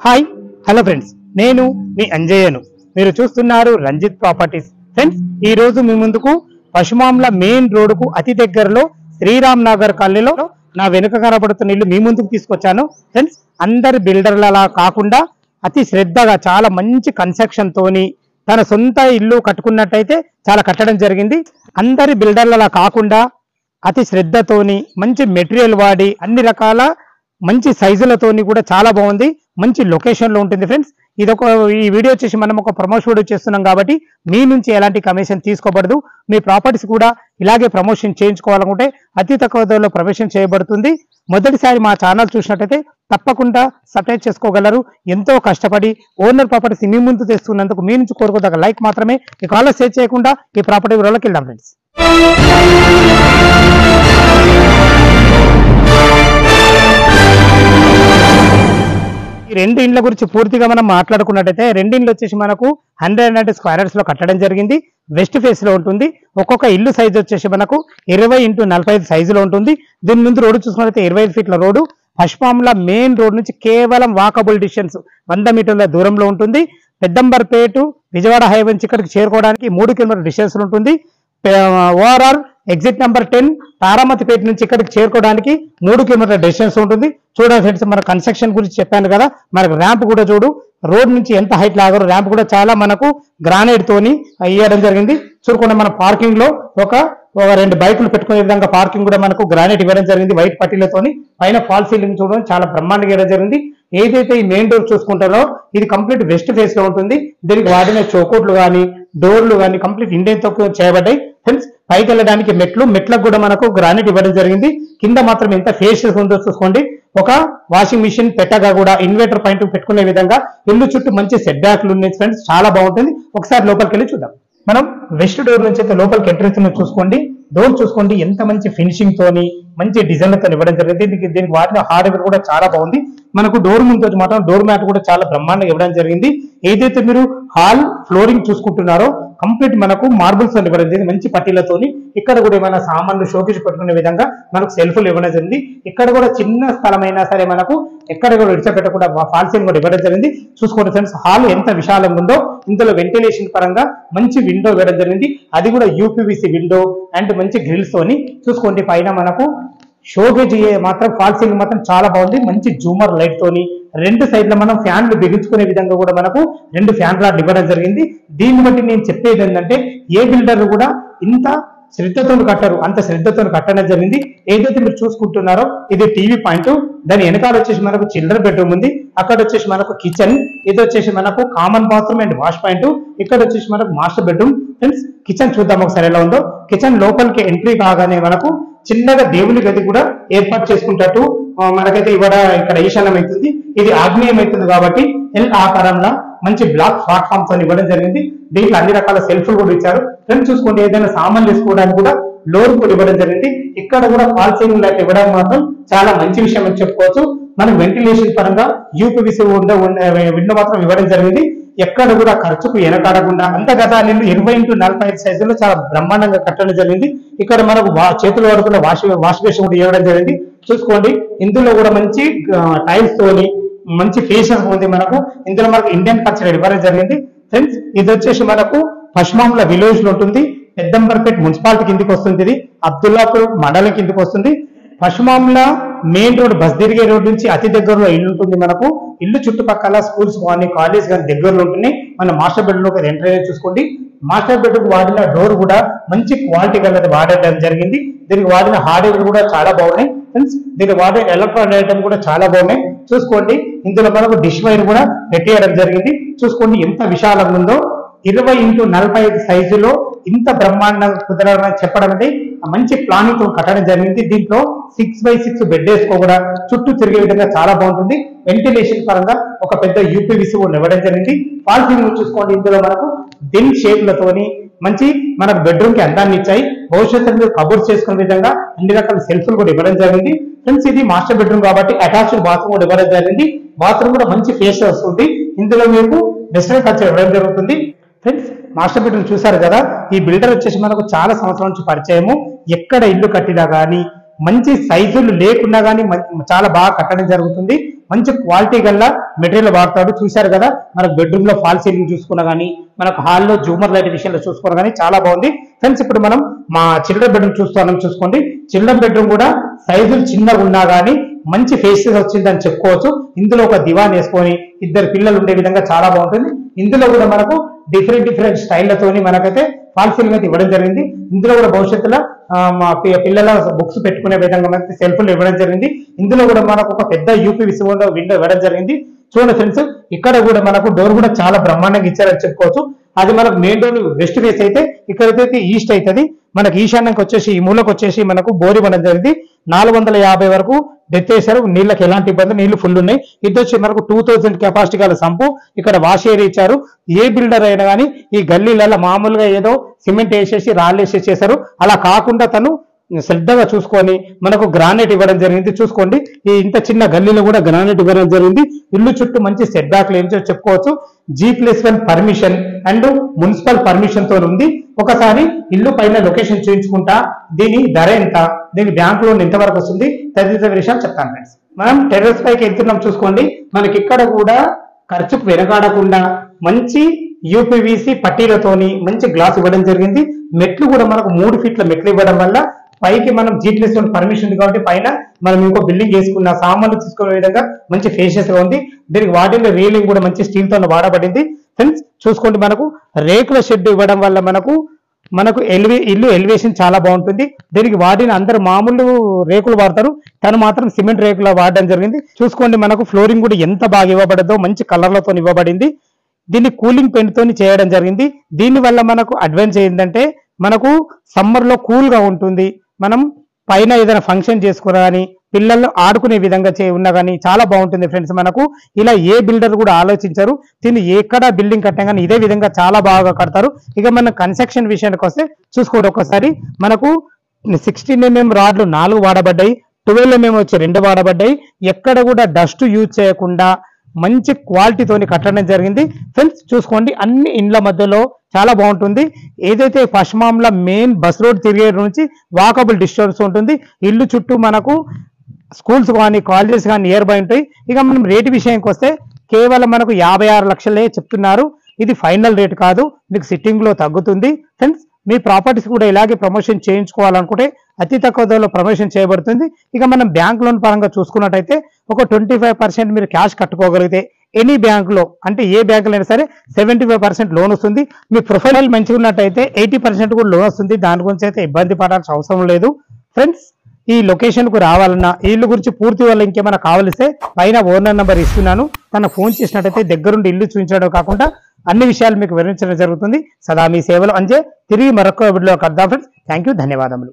Hi hello friends, నేను మీ అంజయ్యను. మీరు చూస్తున్నారు రంజిత్ ప్రాపర్టీస్. ఫ్రెండ్స్, ఈ రోజు మీ ముందుకు పశుమాంల మెయిన్ రోడ్డుకు అతి దగ్గరలో శ్రీరామ్ నగర్ కాలనీలో నా వెనుక కనబడుతున్న ఇల్లు మీ ముందుకు తీసుకొచ్చాను. ఫ్రెండ్స్, అందరి బిల్డర్లలా కాకుండా అతి శ్రద్ధగా చాలా మంచి కన్స్ట్రక్షన్ తోని తన సొంత ఇల్లు కట్టుకున్నట్టయితే చాలా కట్టడం జరిగింది. అందరి బిల్డర్లలా కాకుండా అతి శ్రద్ధతోని మంచి మెటీరియల్ వాడి అన్ని రకాల మంచి సైజులతోని కూడా చాలా బాగుంది. మంచి లొకేషన్ లో ఉంటుంది. ఫ్రెండ్స్, ఈ వీడియో వచ్చేసి మనం ఒక ప్రమోషన్ వీడియో చేస్తున్నాం కాబట్టి మీ నుంచి ఎలాంటి కమిషన్ తీసుకోబడదు. మీ ప్రాపర్టీస్ కూడా ఇలాగే ప్రమోషన్ చేయించుకోవాలనుకుంటే అతి తక్కువ ధరలో ప్రమోషన్ చేయబడుతుంది. మొదటిసారి మా ఛానల్ చూసినట్టయితే తప్పకుండా సబ్స్క్రైబ్ చేసుకోగలరు. ఎంతో కష్టపడి ఓనర్ ప్రాపర్టీస్ మీ ముందు తెస్తున్నందుకు మీ నుంచి కోరుకోదగ్గ లైక్ మాత్రమే. ఈ కాల్ షేర్ చేయకుండా ఈ ప్రాపర్టీ వివరాలకు వెళ్దాం. ఫ్రెండ్స్, ఈ రెండు ఇండ్ల గురించి పూర్తిగా మనం మాట్లాడుకున్నట్టయితే రెండు ఇండ్లు వచ్చేసి మనకు 190 స్క్వేర్ యార్డ్స్ లో కట్టడం జరిగింది. వెస్ట్ ఫేస్ లో ఉంటుంది. ఒక్కొక్క ఇల్లు సైజ్ వచ్చేసి మనకు 20x45 సైజులో ఉంటుంది. దీని ముందు రోడ్డు చూసుకున్నట్లయితే 25 ఫీట్ల రోడ్డు. పశుమాంల మెయిన్ రోడ్ నుంచి కేవలం వాకబుల్ డిస్టెన్స్ 100 మీటర్ల దూరంలో ఉంటుంది. పెద్దంబర్పేట విజయవాడ హైవే నుంచి ఇక్కడికి చేరుకోవడానికి 3 కిలోమీటర్ల డిస్టెన్స్ ఉంటుంది. ఓఆర్ఆర్ ఎగ్జిట్ నెంబర్ 10 తారామతిపేట నుంచి ఇక్కడికి చేరుకోవడానికి 3 కిలోమీటర్ల డిస్టెన్స్ ఉంటుంది. చూడండి ఫ్రెండ్స్, మన కన్స్ట్రక్షన్ గురించి చెప్పాను కదా, మనకు ర్యాంప్ కూడా చూడు, రోడ్ నుంచి ఎంత హైట్ లాగారు. ర్యాంప్ కూడా చాలా మనకు గ్రానైట్ తోని ఇవ్వడం జరిగింది. చూడకుండా మన పార్కింగ్ లో ఒక 2 బైకులు పెట్టుకునే విధంగా పార్కింగ్ కూడా మనకు గ్రానైట్ ఇవ్వడం జరిగింది. వైట్ పట్టీలతోని పైన ఫాల్ సీలింగ్ చూడడం చాలా బ్రహ్మాండంగా ఇవ్వడం జరిగింది. ఏదైతే ఈ మెయిన్ డోర్ చూసుకుంటారో ఇది కంప్లీట్ వెస్ట్ ఫేస్ లో ఉంటుంది. దీనికి వాడిన చౌకోట్లు కానీ డోర్లు కానీ కంప్లీట్ ఇండియన్ తో చేయబడ్డాయి. ఫ్రెండ్స్, పైకి వెళ్ళడానికి మెట్లకు కూడా మనకు గ్రానైట్ ఇవ్వడం జరిగింది. కింద మాత్రం ఎంత ఫేషియస్ ఉందో చూసుకోండి. ఒక వాషింగ్ మిషన్ పెట్టగా కూడా ఇన్వర్టర్ పాయింట్ పెట్టుకునే విధంగా ఇల్లు చుట్టూ మంచి సెట్ బ్యాక్లు ఉన్నాయి. ఫ్రెండ్స్, చాలా బాగుంటుంది. ఒకసారి లోపలికి వెళ్ళి చూద్దాం. మనం వెస్ట్ డోర్ నుంచి అయితే లోపలికి ఎంట్రెన్స్ చూసుకోండి. డోర్ చూసుకోండి, ఎంత మంచి ఫినిషింగ్ తోని మంచి డిజైన్లతో ఇవ్వడం జరిగింది. దీనికి వాటిన హార్డ్వేర్ కూడా చాలా బాగుంది. మనకు డోర్ ముందు వచ్చి మాత్రం డోర్ మ్యాట్ కూడా చాలా బ్రహ్మాండంగా ఇవ్వడం జరిగింది. ఏదైతే మీరు హాల్ ఫ్లోరింగ్ చూసుకుంటున్నారో కంప్లీట్ మనకు మార్బుల్స్ ఇవ్వడం జరిగింది. మంచి పట్టీలతోని ఇక్కడ కూడా ఏమైనా సామాన్లు షోకేజ్ పెట్టుకునే విధంగా మనకు సెల్ఫ్లు ఇవ్వడం జరిగింది. ఇక్కడ కూడా చిన్న స్థలమైనా సరే మనకు ఎక్కడ కూడా విడిచిపెట్టకుండా ఫాల్సింగ్ కూడా ఇవ్వడం జరిగింది. చూసుకోండి ఫ్రెండ్స్, హాల్ ఎంత విశాలంగా ఉందో. ఇందులో వెంటిలేషన్ పరంగా మంచి విండో ఇవ్వడం జరిగింది. అది కూడా యూపీవీసీ విండో అండ్ మంచి గ్రిల్స్ తోని. చూసుకోండి, పైన మనకు షోకేజ్ మాత్రం ఫాల్సింగ్ మాత్రం చాలా బాగుంది. మంచి జూమర్ లైట్ తోని 2 సైడ్ల మనం ఫ్యాన్లు బిగించుకునే విధంగా కూడా మనకు 2 ఫ్యాన్ రాడ్లు ఇవ్వడం జరిగింది. దీన్ని బట్టి నేను చెప్పేది ఏంటంటే ఏ బిల్డర్ కూడా ఇంత శ్రద్ధతో కట్టారు, అంత శ్రద్ధతో కట్టడం జరిగింది. ఏదైతే మీరు చూసుకుంటున్నారో ఇది టీవీ పాయింట్. దాని వెనకాల వచ్చేసి మనకు చిల్డ్రన్ బెడ్రూమ్ ఉంది. అక్కడ వచ్చేసి మనకు కిచెన్, ఇది వచ్చేసి మనకు common bathroom and wash point. ఇక్కడ వచ్చేసి మనకు మాస్టర్ బెడ్రూమ్. ఫ్రెండ్స్, కిచెన్ చూద్దాం ఒకసారి ఎలా ఉందో. కిచెన్ లోపలికి ఎంట్రీ కాగానే మనకు చిన్నగా దేవుని గది కూడా ఏర్పాటు చేసుకుంటట్టు మనకైతే ఇక్కడ ఈశాన్యం అవుతుంది. ఇది ఆగ్నేయం అవుతుంది కాబట్టి ఎల్ ఆకారంలో మంచి బ్లాక్ ప్లాట్ఫామ్ తో ఇవ్వడం జరిగింది. దీంట్లో అన్ని రకాల సెల్ఫ్లు కూడా ఇచ్చారు. ఫ్రెండ్స్, చూసుకోండి, ఏదైనా సామాన్లు వేసుకోవడానికి కూడా లోన్ కూడా ఇవ్వడం జరిగింది. ఇక్కడ కూడా ఫాల్ సీలింగ్ లైట్ ఇవ్వడం మాత్రం చాలా మంచి విషయం అని చెప్పుకోవచ్చు. మనకు వెంటిలేషన్ పరంగా యూపీవీసీ విండో మాత్రం ఇవ్వడం జరిగింది. ఎక్కడ కూడా ఖర్చుకు వెనకాడకుండా అంతగత 20x45 సైజులో చాలా బ్రహ్మాండంగా కట్టడం జరిగింది. ఇక్కడ మనకు చేతులు వాడుకున్న వాష్ బేసిన్ కూడా ఇవ్వడం జరిగింది. చూసుకోండి, ఇందులో కూడా మంచి టైల్స్ తోని మంచి ఫేషియల్ ఉంది. మనకు ఇందులో మనకు ఇండియన్ కల్చర్ ఇవ్వడం జరిగింది. ఫ్రెండ్స్, ఇది వచ్చేసి మనకు పశుమాంల విలేజ్ లో ఉంటుంది. పెద్దంబర్పేట మున్సిపాలిటీ కిందికి వస్తుంది. ఇది అబ్దుల్లాపూర్ మండలం కిందికి వస్తుంది. పశుమాంల మెయిన్ రోడ్ బస్ తిరిగే రోడ్ నుంచి అతి దగ్గరలో ఇల్లు ఉంటుంది. మనకు ఇల్లు చుట్టుపక్కల స్కూల్స్ కానీ కాలేజ్ కానీ దగ్గరలో ఉంటున్నాయి. మన మాస్టర్ బెడ్రూమ్ ఎంట్రీ చూసుకోండి. మాస్టర్ బెడ్రూమ్ వాడిన డోర్ కూడా మంచి క్వాలిటీ గలది వాడడం జరిగింది. దీనికి వాడిన హార్డ్వేర్ కూడా చాలా బాగున్నాయి. ఫ్రెండ్స్, దీనికి వాడే ఎలక్ట్రానిక్ ఐటమ్ కూడా చాలా బాగున్నాయి. చూసుకోండి, ఇందులో మనకు డిష్ వైర్ కూడా పెట్టేయడం జరిగింది. చూసుకోండి ఎంత విశాలంగా ఉందో. 20x45 సైజులో ఇంత బ్రహ్మాండంగా కుదరని చెప్పడం అంటే మంచి ప్లానింగ్ తో కట్టడం జరిగింది. దీంట్లో 6x6 బెడ్ వేసుకోకుండా చుట్టూ తిరిగే విధంగా చాలా బాగుంటుంది. వెంటిలేషన్ పరంగా ఒక పెద్ద యూపీవీసీ ఇవ్వడం జరిగింది. ఫాల్ సీలింగ్ చూసుకోండి, ఇందులో మనకు దిల్ షేప్లతోని మంచి మనకు బెడ్రూమ్ కి అందాన్ని ఇచ్చాయి. భవిష్యత్తులో కబోర్డ్స్ చేసుకునే విధంగా అన్ని రకాల సెల్ఫ్లు కూడా ఇవ్వడం జరిగింది. ఫ్రెండ్స్, ఇది మాస్టర్ బెడ్రూమ్ కాబట్టి అటాచ్డ్ బాత్రూమ్ కూడా ఇవ్వడం జరిగింది. బాత్రూమ్ కూడా మంచి ఫేస్ వస్తుంది. ఇందులో మీకు వెస్టర్న్ కల్చర్ ఇవ్వడం జరుగుతుంది. ఫ్రెండ్స్, మాస్టర్ బెడ్రూమ్ చూసారు కదా. ఈ బిల్డర్ వచ్చేసి మనకు చాలా సంవత్సరాల నుంచి పరిచయము. ఎక్కడ ఇల్లు కట్టినా కానీ మంచి సైజులు లేకున్నా కానీ చాలా బాగా కట్టడం జరుగుతుంది. మంచి క్వాలిటీ గల్ల మెటీరియల్ వాడతాడు. చూశారు కదా, మనకు బెడ్రూమ్ లో ఫాల్ సీలింగ్ చూసుకున్నా కానీ, మనకు హాల్లో జూమర్ లైట్ విషయంలో చూసుకున్నా కానీ చాలా బాగుంది ఫ్రెండ్స్. ఇప్పుడు మనం మా చిల్డ్రన్ బెడ్రూమ్ చూసుకోండి. చిల్డ్రన్ బెడ్రూమ్ కూడా సైజులు చిన్నగా ఉన్నా కానీ మంచి ఫేసెస్ వచ్చిందని చెప్పుకోవచ్చు. ఇందులో ఒక దివాన్ వేసుకొని ఇద్దరు పిల్లలు ఉండే విధంగా చాలా బాగుంటుంది. ఇందులో కూడా మనకు డిఫరెంట్ స్టైళ్లతోని మనకైతే ఫాల్ సీలింగ్ అయితే ఇవ్వడం జరిగింది. ఇందులో కూడా భవిష్యత్తులో మా పిల్లల బుక్స్ పెట్టుకునే విధంగా మనకి సెల్ఫ్లు ఇవ్వడం జరిగింది. ఇందులో కూడా మనకు ఒక పెద్ద యూపీవీసీ విండో ఇవ్వడం జరిగింది. చూడండి ఫ్రెండ్స్, ఇక్కడ కూడా మనకు డోర్ కూడా చాలా బ్రహ్మాండంగా ఇచ్చారని చెప్పుకోవచ్చు. అది మనకు మెయిన్ డోర్ వెస్ట్ ఫేస్ అయితే, ఇక్కడైతే ఈస్ట్ అవుతుంది. మనకి ఈశాన్యంకి వచ్చేసి ఈ మూలకు వచ్చేసి మనకు బోర్ ఇవ్వడం జరిగింది. 450 వరకు డెత్ వేశారు. నీళ్ళకి ఎలాంటి ఇబ్బంది, నీళ్లు ఫుల్ ఉన్నాయి. ఇది వచ్చి మనకు 2000 కెపాసిటీ గల సంపు. ఇక్కడ వాష్ ఏరియా ఇచ్చారు. ఏ బిల్డర్ అయినా కానీ ఈ గల్లీలలో మామూలుగా ఏదో సిమెంట్ వేసేసి రాళ్ళు వేసేసి చేశారు. అలా కాకుండా తను శ్రద్ధగా చూసుకొని మనకు గ్రానైట్ ఇవ్వడం జరిగింది. చూసుకోండి, ఈ ఇంత చిన్న గల్లీలో కూడా గ్రానైట్ ఇవ్వడం జరిగింది. ఇల్లు చుట్టూ మంచి సెట్ బ్యాక్లు ఏం చెప్పుకోవచ్చు. G+1 permission and municipal permission తో ఉంది. ఒకసారి ఇల్లు పైన లొకేషన్ చూపించుకుంటా, దీని ధర ఎంత, దీని బ్యాంక్ లోన్ ఎంత వరకు వస్తుంది, తదితర విషయాలు చెప్తాను ఫ్రెండ్స్. మనం టెర్రస్ పైకి వెళ్తున్నాం. చూసుకోండి, మనకి ఇక్కడ కూడా ఖర్చుకు వెనకాడకుండా మంచి యూపీవీసీ పట్టీలతోని మంచి గ్లాస్ ఇవ్వడం జరిగింది. మెట్లు కూడా మనకు 3 ఫీట్ల మెట్లు ఇవ్వడం వల్ల పైకి మనం G+1 పర్మిషన్ ఉంది కాబట్టి పైన మనం ఇంకో బిల్డింగ్ చేసుకున్న సామాన్లు తీసుకునే విధంగా మంచి ఫేషియస్ గా ఉంది. దీనికి వాడిన రేలింగ్ కూడా మంచి స్టీల్ తో వాడబడింది ఫ్రెండ్స్. చూసుకోండి, మనకు రేకుల షెడ్ ఇవ్వడం వల్ల మనకు ఇల్లు ఎలివేషన్ చాలా బాగుంటుంది. దీనికి వాడిన అందరు మామూలు రేకులు వాడతారు, తను మాత్రం సిమెంట్ రేకులు వాడడం జరిగింది. చూసుకోండి, మనకు ఫ్లోరింగ్ కూడా ఎంత బాగా ఇవ్వబడదో మంచి కలర్లతో ఇవ్వబడింది. దీన్ని కూలింగ్ పెయింట్ తోని చేయడం జరిగింది. దీని వల్ల మనకు అడ్వాన్స్ ఏంటంటే మనకు సమ్మర్ లో కూల్ గా ఉంటుంది. మనం పైన ఏదైనా ఫంక్షన్ చేసుకున్నా కానీ పిల్లలు ఆడుకునే విధంగా ఉన్నా కానీ చాలా బాగుంటుంది ఫ్రెండ్స్. మనకు ఇలా ఏ బిల్డర్ కూడా ఆలోచించారు. దీన్ని ఎక్కడ బిల్డింగ్ కట్టినా కానీ ఇదే విధంగా చాలా బాగా కడతారు. ఇక మన కన్స్ట్రక్షన్ విషయానికి వస్తే చూసుకోండి, ఒకసారి మనకు 16 mm రాడ్లు 4 వాడబడ్డాయి. 12 mm వచ్చి 2 వాడబడ్డాయి. ఎక్కడ కూడా డస్ట్ యూజ్ చేయకుండా మంచి క్వాలిటీతోని కట్టడం జరిగింది ఫ్రెండ్స్. చూసుకోండి, అన్ని ఇండ్ల మధ్యలో చాలా బాగుంటుంది. ఏదైతే పశ్చిమాంల మెయిన్ బస్ రోడ్ తిరిగే నుంచి వాకబుల్ డిస్టెన్స్ ఉంటుంది. ఇల్లు చుట్టూ మనకు స్కూల్స్ కానీ కాలేజెస్ కానీ నియర్ బై ఉంటాయి. ఇక మనం రేటు విషయానికి వస్తే కేవలం మనకు 56 లక్షలే చెప్తున్నారు. ఇది ఫైనల్ రేట్ కాదు, మీకు సిట్టింగ్ లో తగ్గుతుంది ఫ్రెండ్స్. మీ ప్రాపర్టీస్ కూడా ఇలాగే ప్రమోషన్ చేయించుకోవాలనుకుంటే అతి తక్కువ ధరలో ప్రమోషన్ చేయబడుతుంది. ఇక మనం బ్యాంక్ లోన్ పరంగా చూసుకున్నట్టయితే ఒక 25% మీరు క్యాష్ కట్టుకోగలిగితే ఎనీ బ్యాంకులో, అంటే ఏ బ్యాంకులో అయినా సరే 75% లోన్ వస్తుంది. మీ ప్రొఫైల్ మంచిగా ఉన్నట్టయితే 80% కూడా లోన్ వస్తుంది. దాని గురించి అయితే ఇబ్బంది పడాల్సిన అవసరం లేదు ఫ్రెండ్స్. ఈ లొకేషన్ కు రావాలన్నా, ఈ ఇల్లు గురించి పూర్తి వల్ల ఇంకేమైనా కావలిస్తే పైన ఓనర్ నెంబర్ ఇస్తున్నాను. తన ఫోన్ చేసినట్టయితే దగ్గరుండి ఇల్లు చూపించడం కాకుండా అన్ని విషయాలు మీకు వివరించడం జరుగుతుంది. సదా మీ సేవలు అంజే. తిరిగి మరొక వీడియోలో కలుద్దాం ఫ్రెండ్స్. థ్యాంక్ యూ, ధన్యవాదములు.